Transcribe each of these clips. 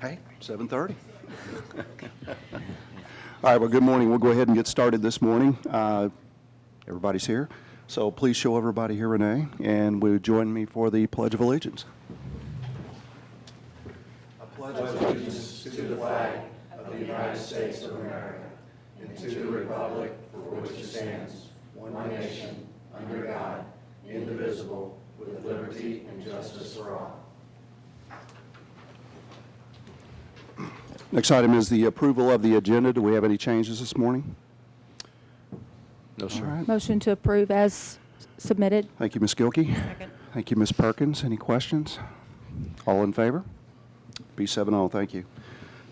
Hey, 7:30. All right, well, good morning. We'll go ahead and get started this morning. Everybody's here. So please show everybody here, Renee, and will you join me for the Pledge of Allegiance? I pledge allegiance to the flag of the United States of America and to the republic for which it stands, one nation, under God, indivisible, with liberty and justice for all. Next item is the approval of the agenda. Do we have any changes this morning? No, sir. All right. Motion to approve as submitted. Thank you, Ms. Gilkey. Second. Thank you, Ms. Perkins. Any questions? All in favor? B7-0, thank you.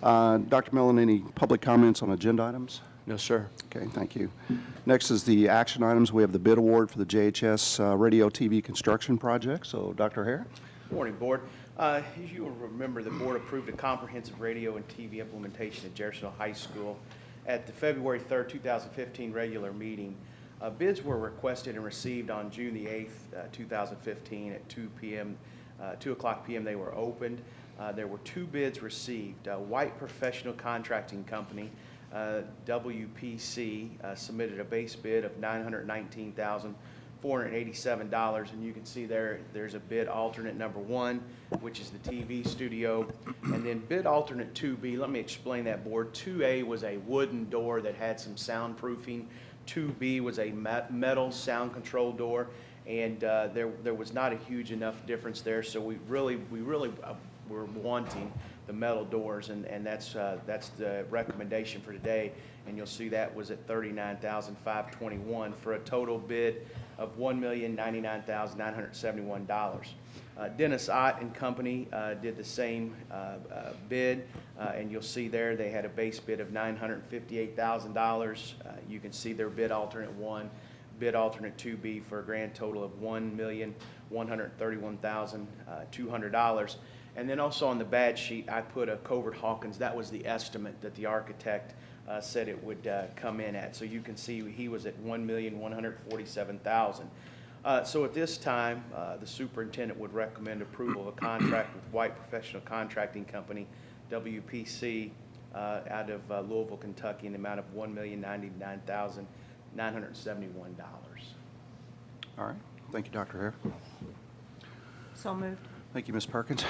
Dr. Millen, any public comments on agenda items? No, sir. Okay, thank you. Next is the action items. We have the bid award for the JHS radio TV construction project. So, Dr. Hare? Morning, Board. As you will remember, the Board approved a comprehensive radio and TV implementation at Jeffersonville High School at the February 3rd, 2015 regular meeting. Bids were requested and received on June the 8th, 2015 at 2 o'clock p.m. They were opened. There were 2 bids received. White Professional Contracting Company, WPC, submitted a base bid of $919,487, and you can see there's a bid alternate number 1, which is the TV studio, and then bid alternate 2B. Let me explain that, Board. 2A was a wooden door that had some soundproofing. 2B was a metal sound control door, and there was not a huge enough difference there, so we really were wanting the metal doors, and that's the recommendation for today, and you'll see that was at $39,521 for a total bid of $1,099,971. Dennis Ott and Company did the same bid, and you'll see there they had a base bid of $958,000. You can see their bid alternate 1, bid alternate 2B for a grand total of $1,131,200. And then also on the bad sheet, I put a Covert Hawkins. That was the estimate that the architect said it would come in at. So you can see he was at $1,147,000. So at this time, the superintendent would recommend approval of a contract with White Professional Contracting Company, WPC, out of Louisville, Kentucky, in the amount of $1,099,971. All right. Thank you, Dr. Hare. So moved. Thank you, Ms. Perkins.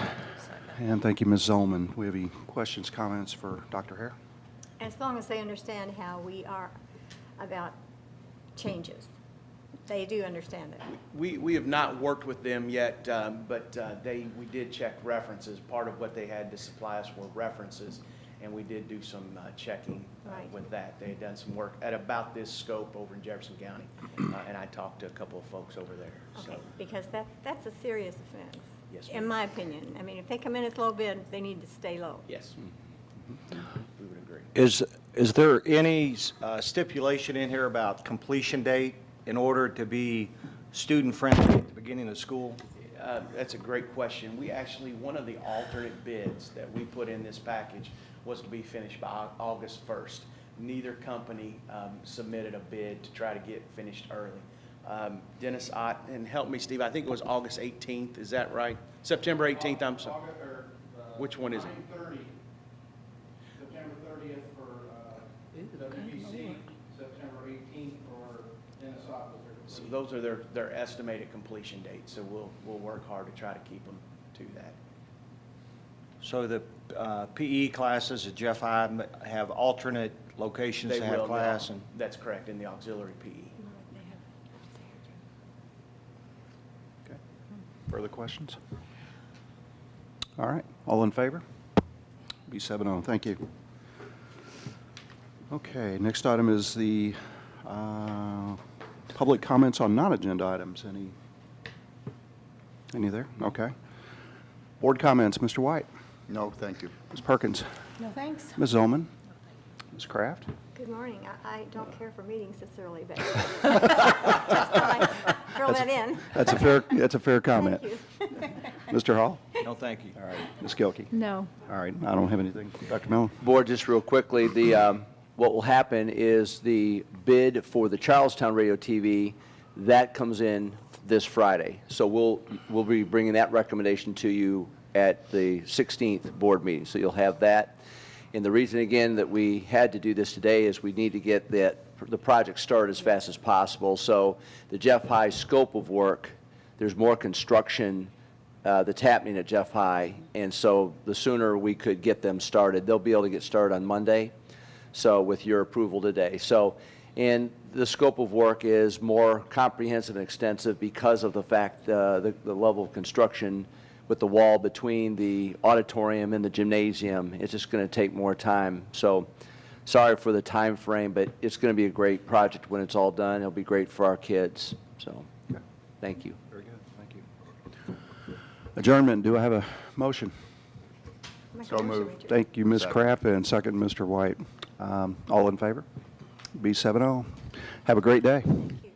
And thank you, Ms. Zolman. We have any questions, comments for Dr. Hare? As long as they understand how we are about changes. They do understand that. We have not worked with them yet, but we did check references. Part of what they had to supply us were references, and we did do some checking Right. with that. They had done some work at about this scope over in Jefferson County, and I talked to a couple of folks over there. Okay, So, because that's a serious offense. Yes, In ma'am. my opinion. I mean, if they come in as low bid, they need to stay low. yes, we would agree. Is there any stipulation in here about completion date in order to be student-friendly at the beginning of school? That's a great question. We actually, one of the alternate bids that we put in this package was to be finished by August 1st. Neither company submitted a bid to try to get finished early. Dennis Ott, and help me, Steve, I think it was August 18th, is that right? September 18th, I'm sorry. Which one is it? September 30th for WBC, September 18th for Dennis Ott with their So completion. those are their estimated completion dates, so we'll work hard to try to keep them to that. So the PE classes at Jeff I have alternate locations to have will, class? yeah. That's correct, in the auxiliary PE. Okay. Further questions? All right. All in favor? B7-0. Thank you. Okay. Next item is the public comments on non-agenda items. Any there? Okay. Board comments. Mr. White. No, thank you. Ms. Perkins. No, thanks. Ms. Zolman. Ms. Kraft. Good morning. I don't care for meetings this early, but just thought I'd throw that in. That's a fair comment. Thank you. Mr. Hall. No, thank you. All right. Ms. Gilkey. No. All right. I don't have anything. Dr. Mellon. Board, just real quickly, what will happen is the bid for the Charlestown Radio TV, that comes in this Friday. So we'll be bringing that recommendation to you at the 16th board meeting. So you'll have that. And the reason, again, that we had to do this today is we need to get the project started as fast as possible. So the Jeff High scope of work, there's more construction that's happening at Jeff High, and so the sooner we could get them started, they'll be able to get started on Monday, so with your approval today. So, and the scope of work is more comprehensive and extensive because of the fact the level of construction with the wall between the auditorium and the gymnasium. It's just going to take more time. So sorry for the time frame, but it's going to be a great project when it's all done. It'll be great for our kids. So thank you. Very good, thank you. Adjournment, do I have a motion? Make a motion, Richard. Thank you, Ms. Kraft, and second, Mr. White. All in favor? Be 7-0. Have a great day. Thank you.